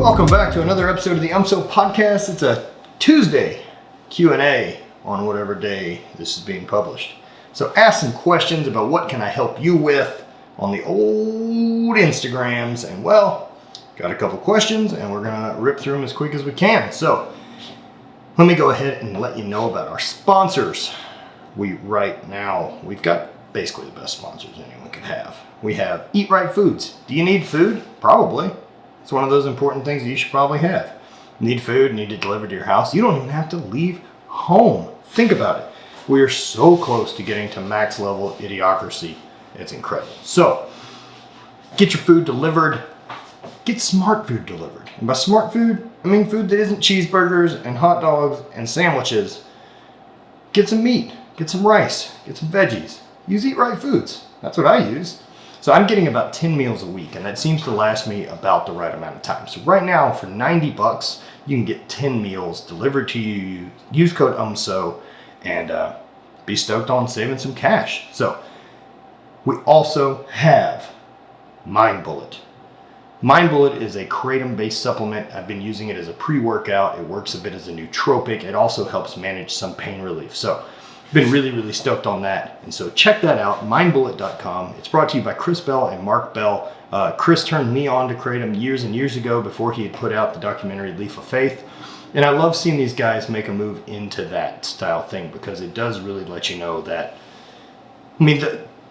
Welcome back to another episode of the UMSO podcast. It's a Tuesday Q&A on whatever day this is being published. So ask some questions about what can I help you with on the old Instagrams. And well, got a couple questions and we're gonna rip through them as quick as we can. So let me go ahead and let you know about our sponsors. Right now, we've got basically the best sponsors anyone can have. We have Eat Right Foods. Do you need food? Probably. It's one of those important things that you should probably have. Need food, need it delivered to your house. You don't even have to leave home. Think about it. We are so close to getting to max level idiocracy. It's incredible. So, get your food delivered. Get smart food delivered. And by smart food, I mean food that isn't cheeseburgers and hot dogs and sandwiches. Get some meat, get some rice, get some veggies. Use Eat Right Foods. That's what I use. So I'm getting about 10 meals a week, and that seems to last me about the right amount of time. So right now, for 90 bucks, you can get 10 meals delivered to you. Use code UMSO and be stoked on saving some cash. So we also have Mind Bullet. Mind Bullet is a kratom-based supplement. I've been using it as a pre-workout. It works a bit as a nootropic. It also helps manage some pain relief. So been really stoked on that. And so check that out, mindbullet.com. It's brought to you by Chris Bell and Mark Bell. Chris turned me on to kratom years and years ago before he had put out the documentary Leaf of Faith. And I love seeing these guys make a move into that style thing because it does really let you know that, I mean,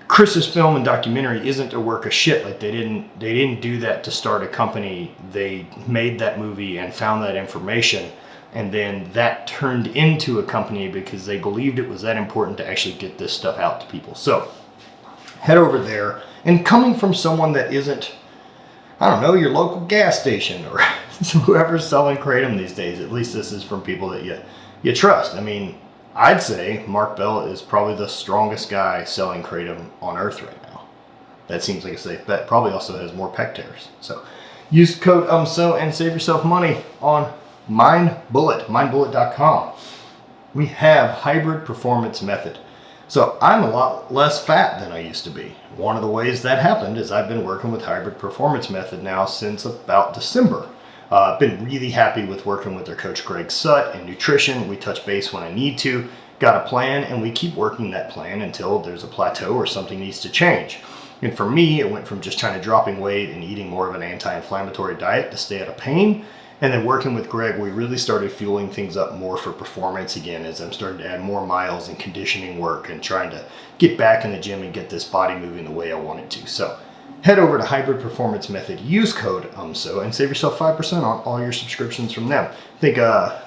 Chris's film and documentary isn't a work of shit. Like they didn't do that to start a company. They made that movie and found that information. And then that turned into a company because they believed it was that important to actually get this stuff out to people. So head over there. And coming from someone that isn't, I don't know, your local gas station or whoever's selling kratom these days, at least this is from people that you trust. I mean, I'd say Mark Bell is probably the strongest guy selling kratom on earth right now. That seems like a safe bet. Probably also has more pec tears. So use code UMSO and save yourself money on Mind Bullet, mindbullet.com. We have Hybrid Performance Method. So I'm a lot less fat than I used to be. One of the ways that happened is I've been working with Hybrid Performance Method now since about December. I've been really happy with working with their coach Greg Sutt in nutrition. We touch base when I need to, got a plan, and we keep working that plan until there's a plateau or something needs to change. And for me, it went from just trying to dropping weight and eating more of an anti-inflammatory diet to stay out of pain. And then working with Greg, we really started fueling things up more for performance again as I'm starting to add more miles and conditioning work and trying to get back in the gym and get this body moving the way I want it to. So head over to Hybrid Performance Method, use code UMSO, and save yourself 5% on all your subscriptions from them. I think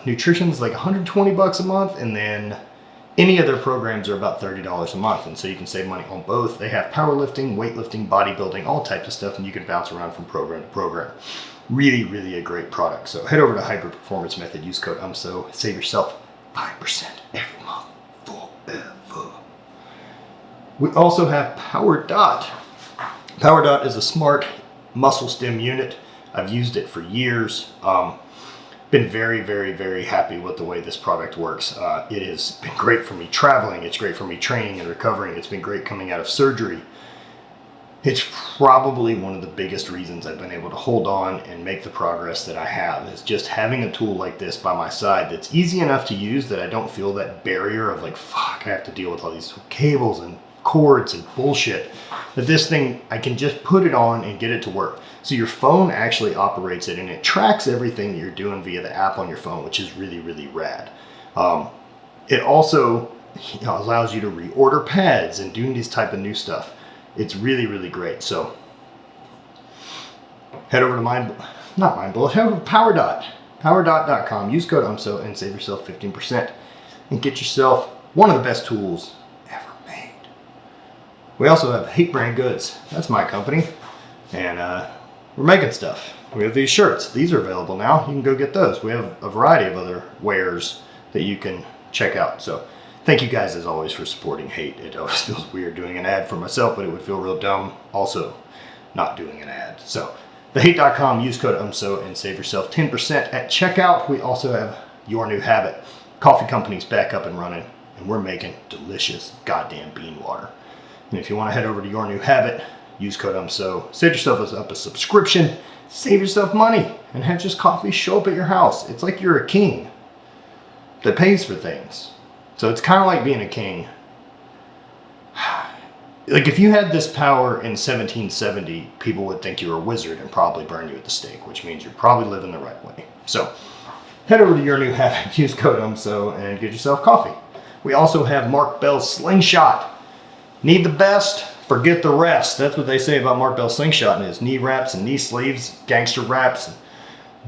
nutrition's like 120 bucks a month, and then any of their programs are about $30 a month. And so you can save money on both. They have powerlifting, weightlifting, bodybuilding, all types of stuff, and you can bounce around from program to program. Really a great product. So head over to Hybrid Performance Method, use code UMSO, save yourself 5% every month forever. We also have Power Dot. Power Dot is a smart muscle stim unit. I've used it for years. Been very happy with the way this product works. It has been great for me traveling. It's great for me training and recovering. It's been great coming out of surgery. It's probably one of the biggest reasons I've been able to hold on and make the progress that I have is just having a tool like this by my side that's easy enough to use that I don't feel that barrier of like, fuck, I have to deal with all these cables and cords and bullshit. That this thing, I can just put it on and get it to work. So your phone actually operates it and it tracks everything that you're doing via the app on your phone, which is really rad. It also allows you to reorder pads and do this type of new stuff. It's really great. So head over to head over to PowerDot, powerdot.com. Use code UMSO and save yourself 15% and get yourself one of the best tools ever made. We also have Hate Brand Goods. That's my company. And we're making stuff. We have these shirts. These are available now. You can go get those. We have a variety of other wares that you can check out. So thank you guys as always for supporting Hate. It always feels weird doing an ad for myself, but it would feel real dumb also not doing an ad. So thehate.com, use code UMSO and save yourself 10% at checkout. We also have Your New Habit. Coffee company's back up and running, and we're making delicious goddamn bean water. And if you want to head over to Your New Habit, use code UMSO, set yourself up a subscription, save yourself money, and have just coffee show up at your house. It's like you're a king that pays for things. So it's kind of like being a king. Like if you had this power in 1770, people would think you were a wizard and probably burn you at the stake, which means you're probably living the right way. So head over to Your New Habit, use code UMSO, and get yourself coffee. We also have Mark Bell's Slingshot. Need the best, forget the rest. That's what they say about Mark Bell's Slingshot and his knee wraps and knee sleeves, gangster wraps, and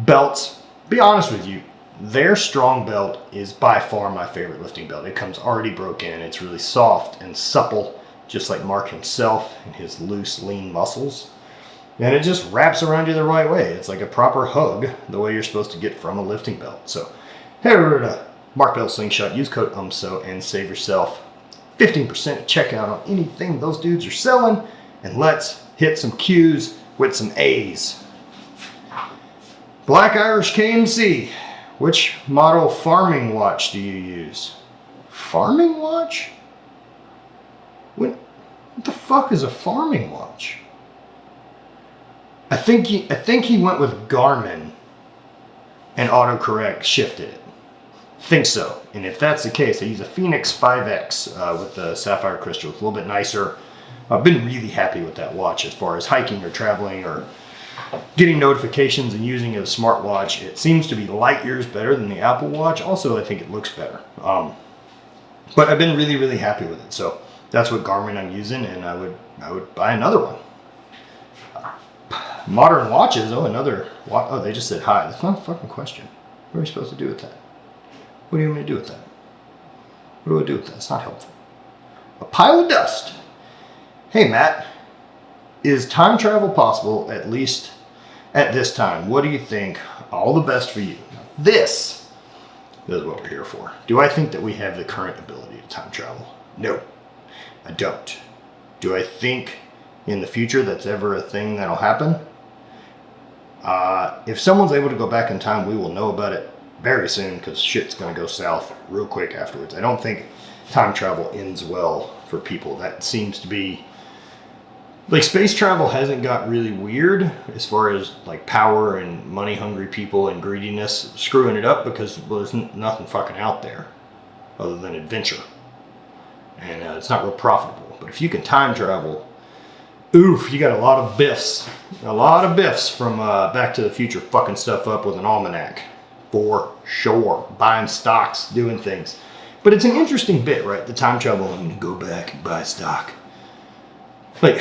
belts. Be honest with you, their strong belt is by far my favorite lifting belt. It comes already broken in. It's really soft and supple, just like Mark himself and his loose, lean muscles. And it just wraps around you the right way. It's like a proper hug, the way you're supposed to get from a lifting belt. So head over to Mark Bell Slingshot, use code UMSO, and save yourself 15% checkout on anything those dudes are selling. And let's hit some Q's with some A's. Black Irish KMC. Which model farming watch do you use? Farming watch? What the fuck is a farming watch? I think he went with Garmin and autocorrect shifted it. Think so. And if that's the case, I use a Phoenix 5X with the sapphire crystal. It's a little bit nicer. I've been really happy with that watch as far as hiking or traveling or getting notifications and using it as a smartwatch. It seems to be light years better than the Apple Watch. Also, I think it looks better. But I've been really, really happy with it. So that's what Garmin I'm using, and I would buy another one. Modern watches. Oh, they just said hi. That's not a fucking question. What are we supposed to do with that? What do you want me to do with that? What do I do with that? It's not helpful. A pile of dust. Hey, Matt. Is time travel possible, at least at this time? What do you think? All the best for you. This is what we're here for. Do I think that we have the current ability to time travel? No, I don't. Do I think in the future that's ever a thing that'll happen? If someone's able to go back in time, we will know about it very soon because shit's going to go south real quick afterwards. I don't think time travel ends well for people. That seems to be... Like, space travel hasn't got really weird as far as, like, power and money-hungry people and greediness screwing it up because, well, there's nothing fucking out there other than adventure. And it's not real profitable. But if you can time travel, oof, you got a lot of biffs. A lot of biffs from Back to the Future fucking stuff up with an almanac. For sure. Buying stocks, doing things. But it's an interesting bit, right? The time travel, I'm going to go back and buy stock. Like...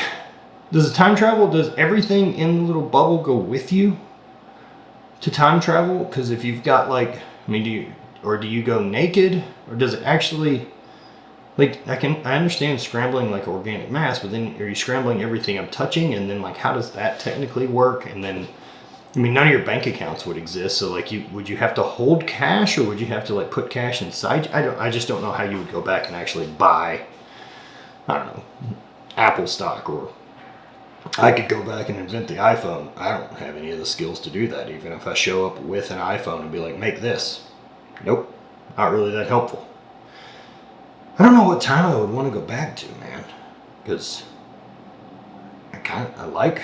Does the time travel, does everything in the little bubble go with you to time travel? Because if you've got like, I mean, do you go naked? Or does it actually, like, I understand scrambling like organic mass, but then are you scrambling everything I'm touching? And then like, how does that technically work? And then, I mean, none of your bank accounts would exist. So like, would you have to hold cash or would you have to like put cash inside? I just don't know how you would go back and actually buy, I don't know, Apple stock. Or I could go back and invent the iPhone. I don't have any of the skills to do that, even if I show up with an iPhone and be like, make this. Nope, not really that helpful. I don't know what time I would want to go back to, man, because I like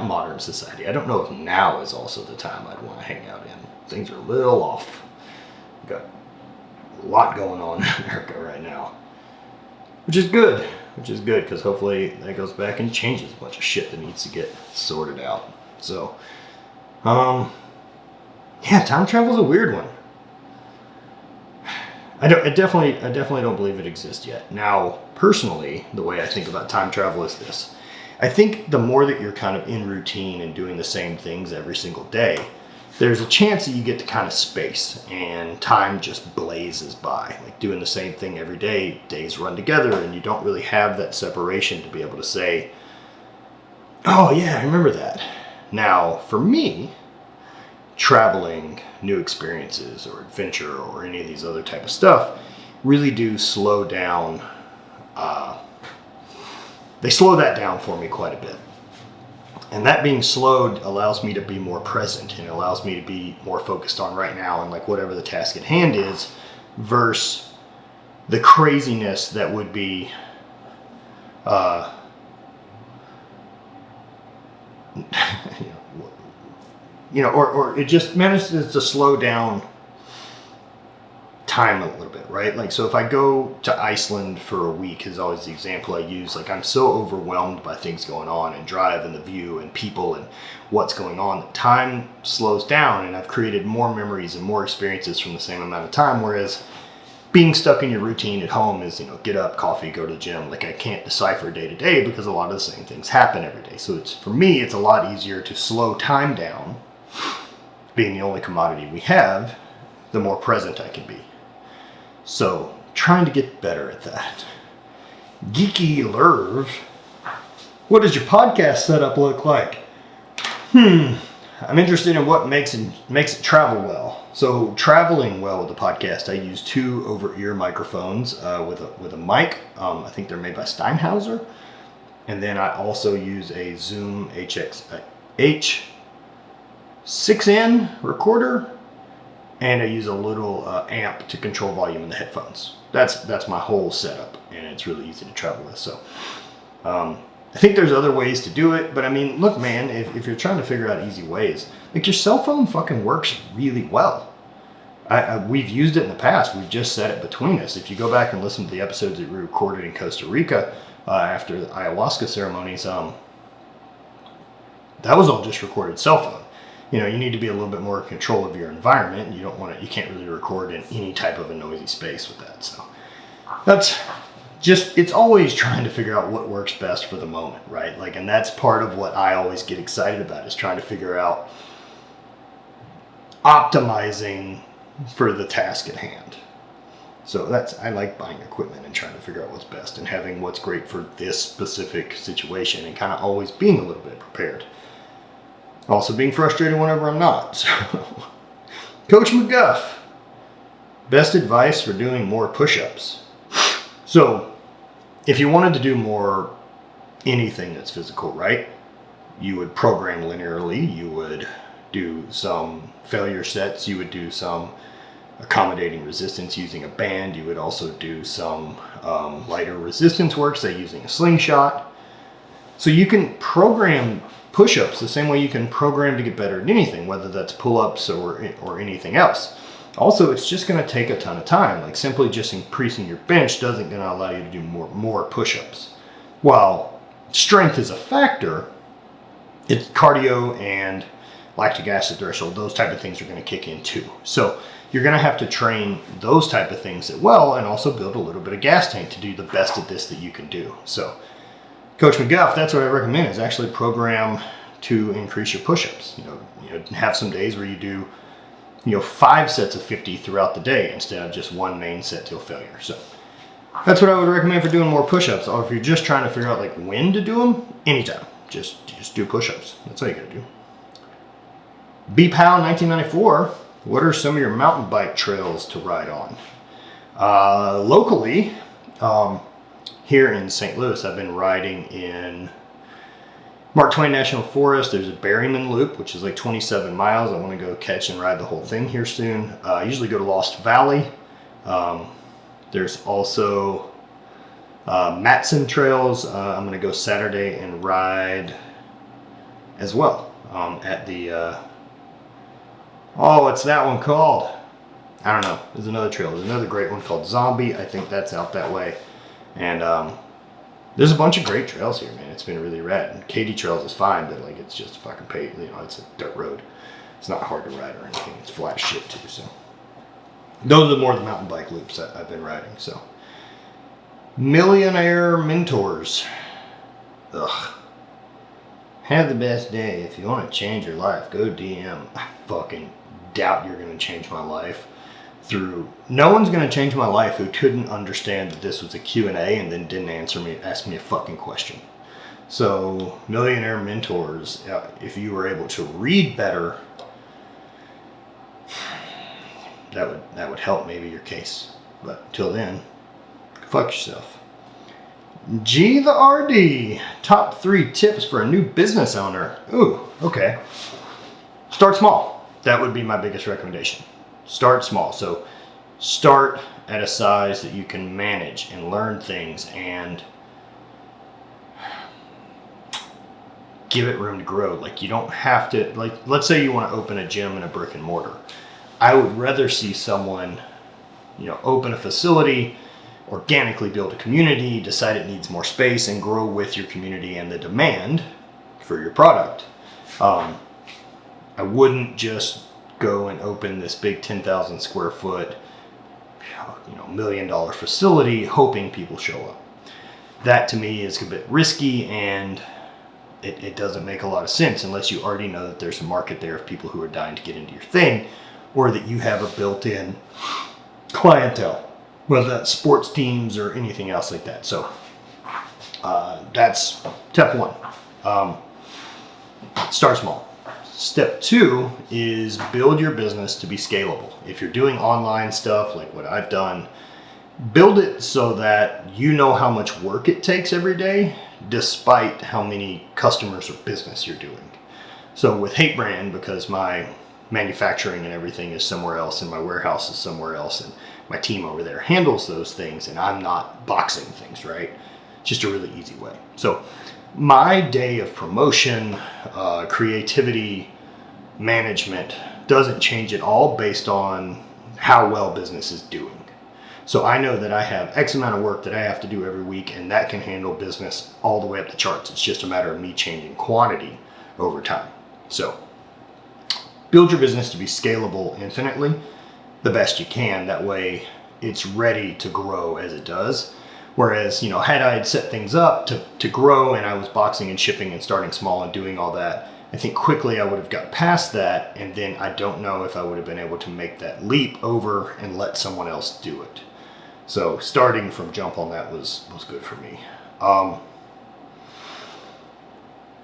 modern society. I don't know if now is also the time I'd want to hang out in. Things are a little off. We've got a lot going on in America right now, which is good. Because hopefully that goes back and changes a bunch of shit that needs to get sorted out. So, yeah, time travel's a weird one. I definitely don't believe it exists yet. Now, personally, the way I think about time travel is this. I think the more that you're kind of in routine and doing the same things every single day, there's a chance that you get to kind of space and time just blazes by. Like doing the same thing every day, days run together and you don't really have that separation to be able to say, oh yeah, I remember that. Now, for me, traveling, new experiences or adventure or any of these other type of stuff really do slow down. They slow that down for me quite a bit. And that being slowed allows me to be more present and allows me to be more focused on right now and like whatever the task at hand is versus the craziness that would be or it just manages to slow down time a little bit, right? Like, so if I go to Iceland for a week is always the example I use. Like, I'm so overwhelmed by things going on and drive and the view and people and what's going on that time slows down, and I've created more memories and more experiences from the same amount of time. Whereas being stuck in your routine at home is, get up, coffee, go to the gym. Like, I can't decipher day to day because a lot of the same things happen every day. So for me, it's a lot easier to slow time down, being the only commodity we have, the more present I can be. So, trying to get better at that. Geeky Lerv, what does your podcast setup look like? I'm interested in what makes it travel well. So, traveling well with the podcast, I use 2 over-ear microphones with a mic. I think they're made by Steinhauser. And then I also use a Zoom H6N recorder. And I use a little amp to control volume in the headphones. That's my whole setup, and it's really easy to travel with. So I think there's other ways to do it, but I mean, look, man, if you're trying to figure out easy ways, like, your cell phone fucking works really well. We've used it in the past. We've just set it between us. If you go back and listen to the episodes that we recorded in Costa Rica after the ayahuasca ceremonies, that was all just recorded cell phone. You need to be a little bit more in control of your environment. You can't really record in any type of a noisy space with that. So that's just, it's always trying to figure out what works best for the moment, right? Like, and that's part of what I always get excited about, is trying to figure out optimizing for the task at hand. So I like buying equipment and trying to figure out what's best and having what's great for this specific situation, and kind of always being a little bit prepared. Also being frustrated whenever I'm not. So, Coach McGuff, best advice for doing more push-ups. So, if you wanted to do more anything that's physical, right? You would program linearly. You would do some failure sets. You would do some accommodating resistance using a band. You would also do some lighter resistance work, say using a slingshot. So you can program push-ups the same way you can program to get better at anything, whether that's pull-ups or anything else. Also, it's just going to take a ton of time. Like, simply just increasing your bench doesn't going to allow you to do more push-ups. While strength is a factor, it's cardio and lactic acid threshold, those type of things are going to kick in too. So you're going to have to train those type of things as well, and also build a little bit of gas tank to do the best at this that you can do. So Coach McGuff, that's what I recommend, is actually program to increase your push-ups. Have some days where you do 5 sets of 50 throughout the day instead of just one main set till failure. So that's what I would recommend for doing more push-ups. Or if you're just trying to figure out like when to do them, anytime. Just do push-ups. That's all you gotta do. BPOW 1994, what are some of your mountain bike trails to ride on? Locally, here in St. Louis, I've been riding in Mark Twain National Forest. There's a Berryman Loop, which is like 27 miles. I want to go catch and ride the whole thing here soon. I usually go to Lost Valley. There's also Matson Trails. I'm going to go Saturday and ride as well at the... what's that one called? I don't know. There's another trail. There's another great one called Zombie. I think that's out that way. And there's a bunch of great trails here, man. It's been really rad. And Katy Trails is fine, but like, it's just fucking paved. It's a dirt road. It's not hard to ride or anything. It's flat shit too. So those are more the mountain bike loops that I've been riding. So Millionaire Mentors. Ugh. Have the best day. If you want to change your life, go DM. I fucking doubt you're going to change my life. No one's going to change my life who couldn't understand that this was a Q&A and then didn't ask me a fucking question. So, Millionaire Mentors, if you were able to read better, that would help maybe your case. But till then, fuck yourself. G the RD, top 3 tips for a new business owner. Ooh, okay. Start small. That would be my biggest recommendation. Start small. So start at a size that you can manage and learn things and give it room to grow. Like, you don't have to, like, let's say you want to open a gym in a brick and mortar. I would rather see someone, you know, open a facility, organically build a community, decide it needs more space, and grow with your community and the demand for your product. I wouldn't just go and open this big 10,000 square foot, you know, $1 million facility hoping people show up. That to me is a bit risky, and it doesn't make a lot of sense unless you already know that there's a market there of people who are dying to get into your thing, or that you have a built-in clientele, whether that's sports teams or anything else like that. So that's step one. Start small. Step two is build your business to be scalable. If you're doing online stuff like what I've done, build it so that you know how much work it takes every day, despite how many customers or business you're doing. So with HVIII brand, because my manufacturing and everything is somewhere else and my warehouse is somewhere else and my team over there handles those things, and I'm not boxing things, right? Just a really easy way. So my day of promotion, creativity, management doesn't change at all based on how well business is doing. So I know that I have X amount of work that I have to do every week, and that can handle business all the way up the charts. It's just a matter of me changing quantity over time. So build your business to be scalable infinitely the best you can. That way it's ready to grow as it does. Whereas, you know, had I had set things up to grow and I was boxing and shipping and starting small and doing all that, I think quickly I would have got past that, and then I don't know if I would have been able to make that leap over and let someone else do it. So starting from jump on that was good for me.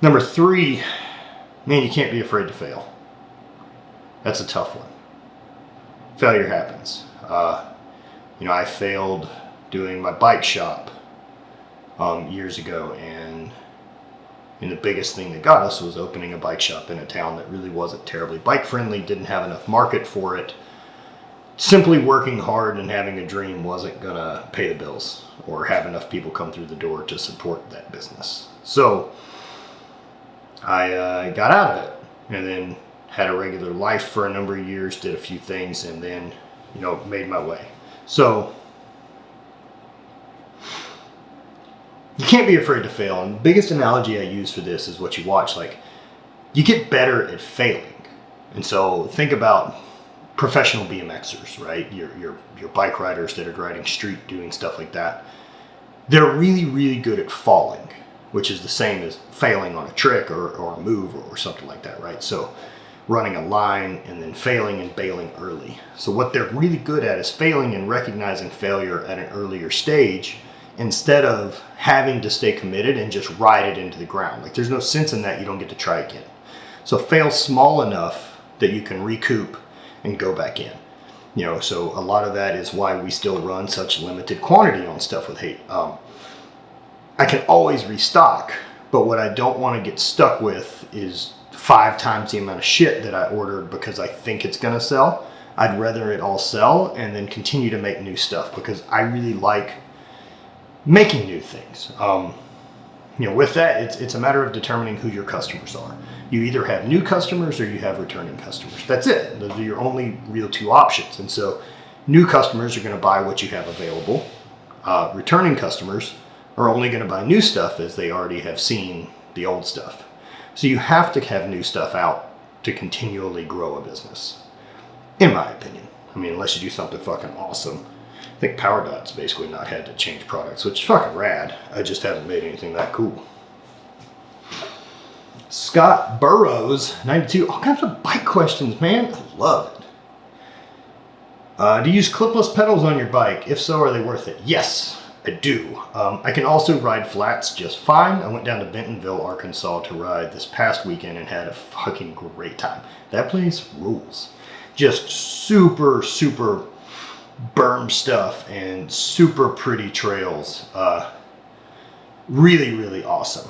Number three, man, you can't be afraid to fail. That's a tough one. Failure happens. You know, I failed doing my bike shop years ago, and the biggest thing that got us was opening a bike shop in a town that really wasn't terribly bike friendly, didn't have enough market for it. Simply working hard and having a dream wasn't gonna pay the bills or have enough people come through the door to support that business. So I got out of it, and then had a regular life for a number of years, did a few things, and then, you know, made my way. So you can't be afraid to fail. And the biggest analogy I use for this is what you watch. Like, you get better at failing. And so think about professional BMXers, right? Your bike riders that are riding street, doing stuff like that. They're really, really good at falling, which is the same as failing on a trick or a move or something like that, right? So running a line and then failing and bailing early. So what they're really good at is failing and recognizing failure at an earlier stage, instead of having to stay committed and just ride it into the ground. Like, there's no sense in that. You don't get to try again. So fail small enough that you can recoup and go back in. You know, so a lot of that is why we still run such limited quantity on stuff with HVIII. I can always restock, but what I don't want to get stuck with is 5 times the amount of shit that I ordered because I think it's going to sell. I'd rather it all sell and then continue to make new stuff, because I really like making new things. You know, with that, it's a matter of determining who your customers are. You either have new customers or you have returning customers. That's it. Those are your only real 2 options. And so new customers are going to buy what you have available. Returning customers are only going to buy new stuff as they already have seen the old stuff. So you have to have new stuff out to continually grow a business, in my opinion. I mean, unless you do something fucking awesome. I think PowerDot's basically not had to change products, which is fucking rad. I just haven't made anything that cool. Scott Burrows, 92, all kinds of bike questions, man. I love it. Do you use clipless pedals on your bike? If so, are they worth it? Yes, I do. I can also ride flats just fine. I went down to Bentonville, Arkansas to ride this past weekend and had a fucking great time. That place rules. Just super, super berm stuff and super pretty trails. Really, really awesome.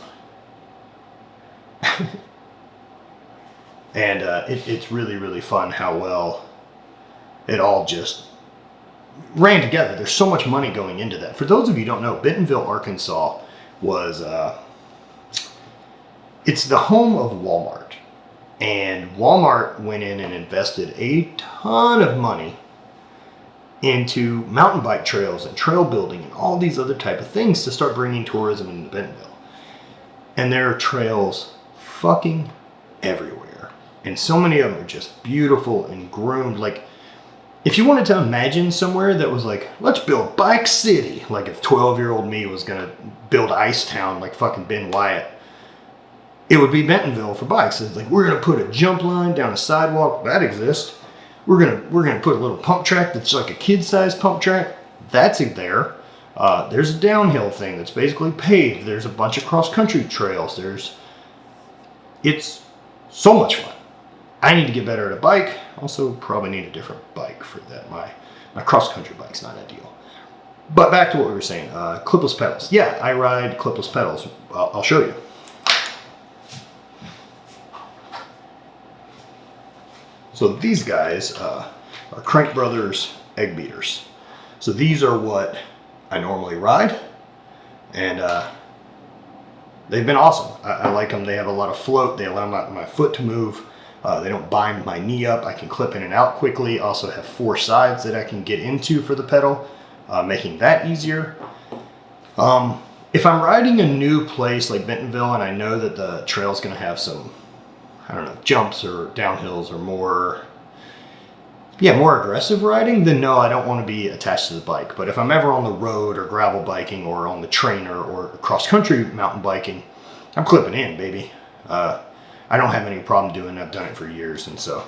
And it's really, really fun how well it all just ran together. There's so much money going into that. For those of you who don't know, Bentonville, Arkansas was it's the home of Walmart. And Walmart went in and invested a ton of money into mountain bike trails and trail building and all these other type of things to start bringing tourism into Bentonville. And there are trails fucking everywhere. And so many of them are just beautiful and groomed. Like, if you wanted to imagine somewhere that was like, let's build Bike City, like if 12-year-old me was going to build Ice Town like fucking Ben Wyatt, it would be Bentonville for bikes. It's like, we're going to put a jump line down a sidewalk. That exists. We're gonna put a little pump track that's like a kid-sized pump track. That's it there. There's a downhill thing that's basically paved. There's a bunch of cross-country trails. It's so much fun. I need to get better at a bike. Also, probably need a different bike for that. My cross-country bike's not ideal. But back to what we were saying. Clipless pedals. Yeah, I ride clipless pedals. I'll show you. So these guys are Crank Brothers egg beaters. So these are what I normally ride, and they've been awesome. I like them. They have a lot of float. They allow my foot to move. They don't bind my knee up. I can clip in and out quickly. Also have 4 sides that I can get into for the pedal, making that easier. If I'm riding a new place like Bentonville and I know that the trail's going to have some, I don't know, jumps or downhills or more aggressive riding, then no, I don't want to be attached to the bike. But if I'm ever on the road or gravel biking or on the trainer or cross-country mountain biking, I'm clipping in, baby. I don't have any problem doing it. I've done it for years. And so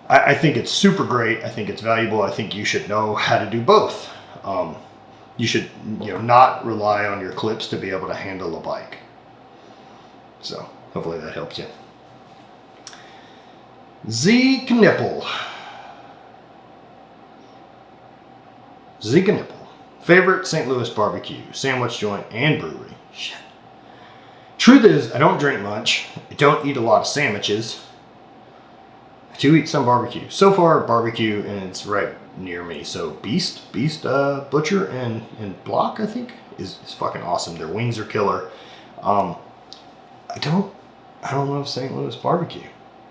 I think it's super great. I think it's valuable. I think you should know how to do both. You should not rely on your clips to be able to handle a bike. So hopefully that helps you. Zeke Nipple. Favorite St. Louis barbecue, sandwich joint, and brewery. Shit. Truth is, I don't drink much. I don't eat a lot of sandwiches. I do eat some barbecue. So far, barbecue, and it's right near me. So Beast Butcher and Block, I think, is fucking awesome. Their wings are killer. I don't love St. Louis barbecue.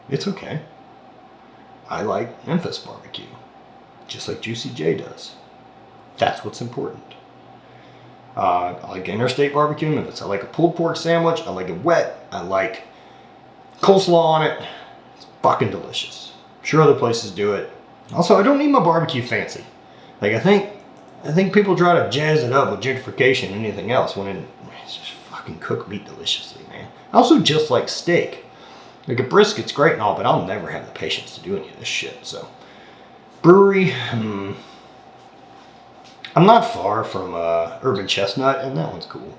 It's okay. I like Memphis barbecue, just like Juicy J does. That's what's important. I like interstate barbecue in Memphis. I like a pulled pork sandwich. I like it wet. I like coleslaw on it. It's fucking delicious. I'm sure other places do it. Also, I don't need my barbecue fancy. Like, I think people try to jazz it up with gentrification and anything else when it's just fucking cook meat deliciously, man. I also just like steak. Like, a brisket's great and all, but I'll never have the patience to do any of this shit. So, brewery, I'm not far from Urban Chestnut, and that one's cool.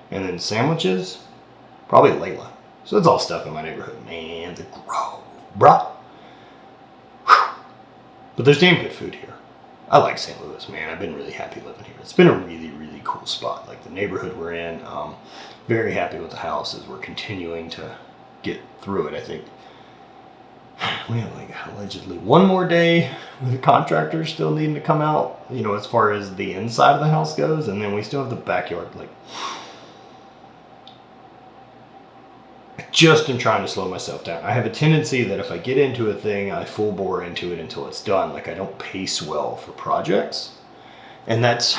And then sandwiches, probably Layla. So it's all stuff in my neighborhood. Man, the Grove, bruh. But there's damn good food here. I like St. Louis, man. I've been really happy living here. It's been a really, really cool spot. Like the neighborhood we're in, very happy with the house as we're continuing to get through it. I think we have like allegedly one more day with the contractors still needing to come out, as far as the inside of the house goes. And then we still have the backyard. Like, I just am trying to slow myself down. I have a tendency that if I get into a thing, I full bore into it until it's done. Like, I don't pace well for projects. And that's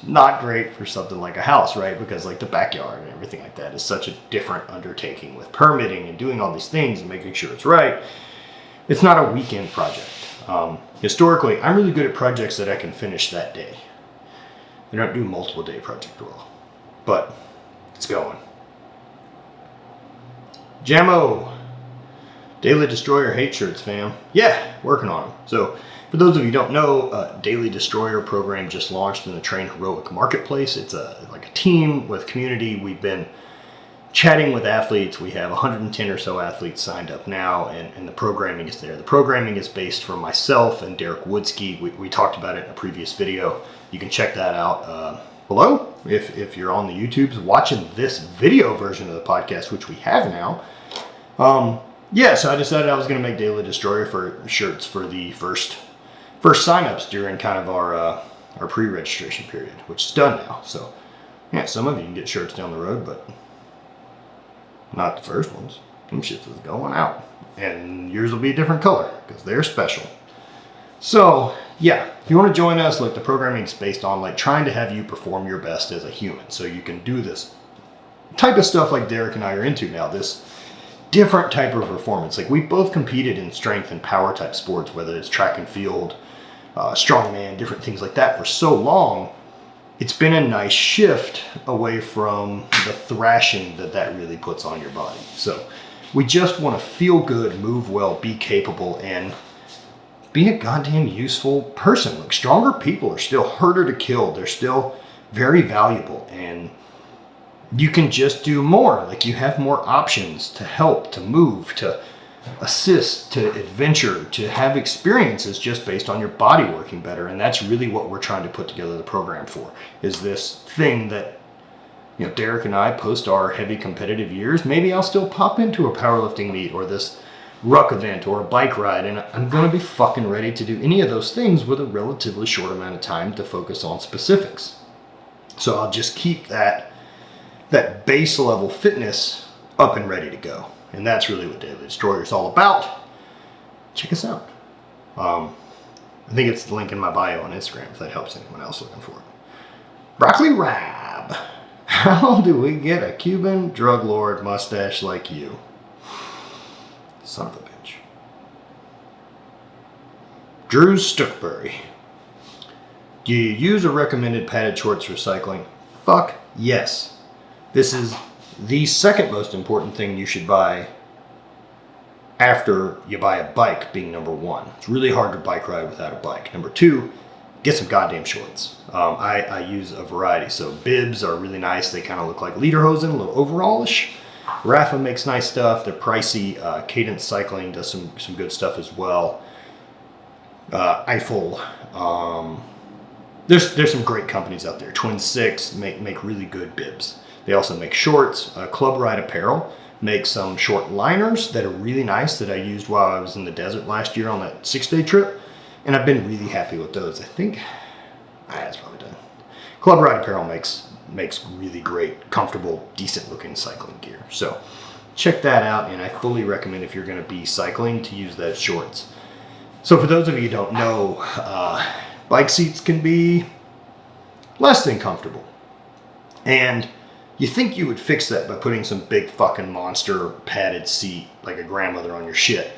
not great for something like a house, right? Because like the backyard and everything like that is such a different undertaking with permitting and doing all these things and making sure it's right. It's not a weekend project. Historically, I'm really good at projects that I can finish that day. I don't do multiple day project well, but it's going. Jamo, Daily Destroyer hate shirts, fam. Yeah, working on them. So for those of you who don't know, Daily Destroyer program just launched in the TRAINHEROIC marketplace. It's like a team with community. We've been chatting with athletes. We have 110 or so athletes signed up now, and the programming is there. The programming is based from myself and Derek Woodsky. We talked about it in a previous video. You can check that out below if you're on the YouTubes watching this video version of the podcast, which we have now. Yeah, so I decided I was going to make Daily Destroyer for shirts for the first signups during kind of our pre-registration period, which is done now. So yeah, some of you can get shirts down the road, but Not the first ones. Them shits is going out. And yours will be a different color because they're special. So yeah, if you want to join us, like the programming is based on like trying to have you perform your best as a human. So you can do this type of stuff like Derek and I are into now, this different type of performance. Like we both competed in strength and power type sports, whether it's track and field, strongman, different things like that for so long. It's been a nice shift away from the thrashing that really puts on your body. So we just want to feel good, move well, be capable, and be a goddamn useful person. Like stronger people are still harder to kill. They're still very valuable, and you can just do more. Like you have more options to help, to move, to assist, to adventure, to have experiences just based on your body working better. And that's really what we're trying to put together the program for, is this thing that, you know, Derek and I post our heavy competitive years. Maybe I'll still pop into a powerlifting meet or this ruck event or a bike ride, and I'm going to be fucking ready to do any of those things with a relatively short amount of time to focus on specifics. So I'll just keep that base level fitness up and ready to go. And that's really what Daily Destroyer is all about. Check us out. I think it's the link in my bio on Instagram if that helps anyone else looking for it. Broccoli Rab. How do we get a Cuban drug lord mustache like you? Son of a bitch. Drew Stuckbury. Do you use a recommended padded shorts for cycling? Fuck yes. This is the second most important thing you should buy after you buy a bike, being number one. It's really hard to bike ride without a bike. Number two, get some goddamn shorts. I use a variety. So bibs are really nice. They kind of look like lederhosen, a little overallish. Rafa makes nice stuff. They're pricey. Cadence Cycling does some good stuff as well. Eiffel. There's some great companies out there. Twin Six make really good bibs. They also make shorts. Club Ride Apparel makes some short liners that are really nice that I used while I was in the desert last year on that 6-day trip. And I've been really happy with those. I think, that's probably done. Club Ride Apparel makes really great, comfortable, decent looking cycling gear. So check that out, and I fully recommend if you're going to be cycling to use those shorts. So for those of you who don't know, bike seats can be less than comfortable. And you think you would fix that by putting some big fucking monster padded seat like a grandmother on your shit.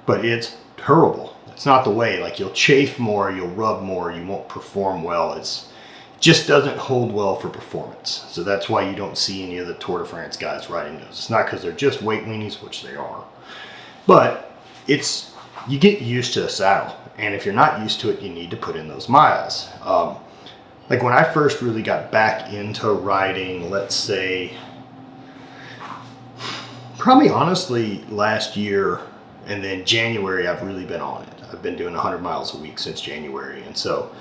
But it's terrible. It's not the way. Like you'll chafe more, you'll rub more, you won't perform well. It just doesn't hold well for performance. So that's why you don't see any of the Tour de France guys riding those. It's not because they're just weight weenies, which they are. But you get used to a saddle. And if you're not used to it, you need to put in those miles. Like when I first really got back into riding, let's say, probably honestly last year, and then January, I've really been on it. I've been doing 100 miles a week since January. And so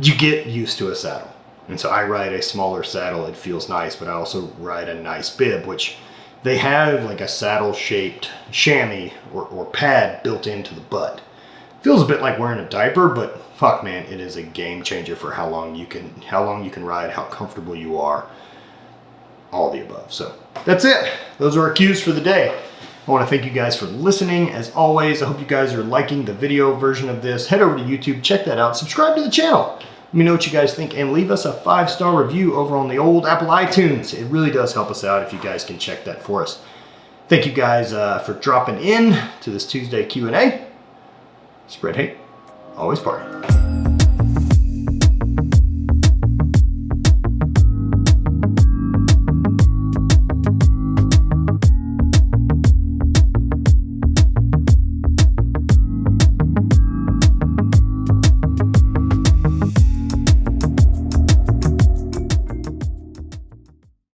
you get used to a saddle. And so I ride a smaller saddle. It feels nice, but I also ride a nice bib, which they have like a saddle shaped chamois or pad built into the butt. Feels a bit like wearing a diaper, but fuck man, it is a game changer for how long you can ride, how comfortable you are, all the above. So that's it. Those are our cues for the day. I want to thank you guys for listening. As always, I hope you guys are liking the video version of this. Head over to YouTube, check that out, subscribe to the channel. Let me know what you guys think, and leave us a 5-star review over on the old Apple iTunes. It really does help us out if you guys can check that for us. Thank you guys for dropping in to this Tuesday Q&A. Spread hate, always party.